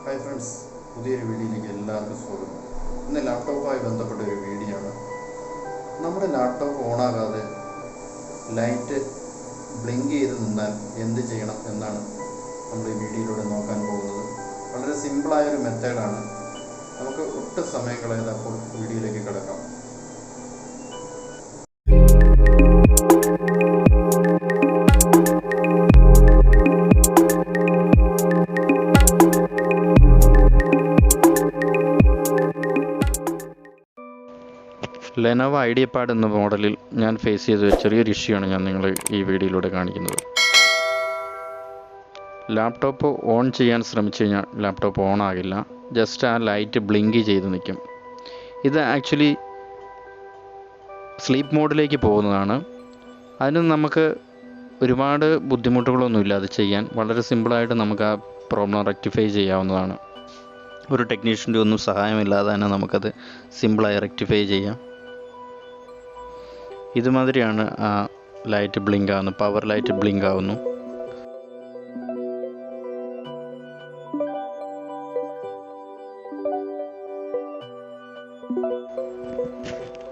Hi friends, പുതിയൊരു വീഡിയോയിലേക്ക് എല്ലാവർക്കും സ്വാഗതം. ഇന്ന് ലാപ്ടോപ്പുമായി ബന്ധപ്പെട്ട ഒരു വീഡിയോ ആണ്. നമ്മുടെ ലാപ്ടോപ്പ് ഓണാകാതെ ലൈറ്റ് ബ്ലിങ്ക് ചെയ്ത് നിന്നാൽ എന്ത് ചെയ്യണം എന്നാണ് നമ്മൾ ഈ വീഡിയോയിലൂടെ നോക്കാൻ പോകുന്നത്. വളരെ സിമ്പിളായൊരു മെത്തേഡാണ്. നമുക്ക് ഒട്ടും സമയം കളയാതെ അപ്പോൾ വീഡിയോയിലേക്ക് കിടക്കാം. Lenovo Idea Pad എന്ന മോഡലിൽ ഞാൻ ഫേസ് ചെയ്ത ചെറിയൊരു ഇഷ്യൂ ആണ് ഞാൻ നിങ്ങളെ ഈ വീഡിയോയിലൂടെ കാണിക്കുന്നത്. ലാപ്ടോപ്പ് ഓൺ ചെയ്യാൻ ശ്രമിച്ചു കഴിഞ്ഞാൽ ലാപ്ടോപ്പ് ഓൺ ആകില്ല. ജസ്റ്റ് ആ ലൈറ്റ് ബ്ലിങ്ക് ചെയ്ത് നിൽക്കും. ഇത് ആക്ച്വലി സ്ലീപ്പ് മോഡിലേക്ക് പോകുന്നതാണ്. അതിന് നമുക്ക് ഒരുപാട് ബുദ്ധിമുട്ടുകളൊന്നുമില്ല അത് ചെയ്യാൻ. വളരെ സിമ്പിളായിട്ട് നമുക്ക് ആ പ്രോബ്ലം റെക്ടിഫൈ ചെയ്യാവുന്നതാണ്. ഒരു ടെക്നീഷ്യൻ്റെ ഒന്നും സഹായമില്ലാതെ തന്നെ നമുക്കത് സിമ്പിളായി റെക്ടിഫൈ ചെയ്യാം. ഇതുമാതിരിയാണ് ആ ലൈറ്റ് ബ്ലിങ്ക് ആവുന്നത്. പവർ ലൈറ്റ് ബ്ലിങ്ക് ആവുന്നു.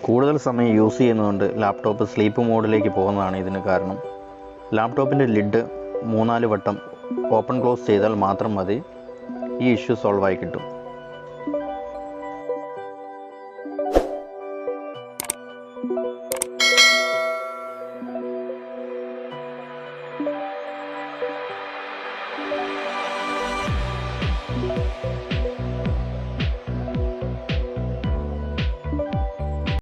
കൂടുതൽ സമയം യൂസ് ചെയ്യുന്നതുകൊണ്ട് ലാപ്ടോപ്പ് സ്ലീപ്പ് മോഡിലേക്ക് പോകുന്നതാണ് ഇതിന് കാരണം. ലാപ്ടോപ്പിൻ്റെ ലിഡ് 3-4 വട്ടം ഓപ്പൺ ക്ലോസ് ചെയ്താൽ മാത്രം മതി ഈ ഇഷ്യൂ സോൾവ് ആയി കിട്ടും.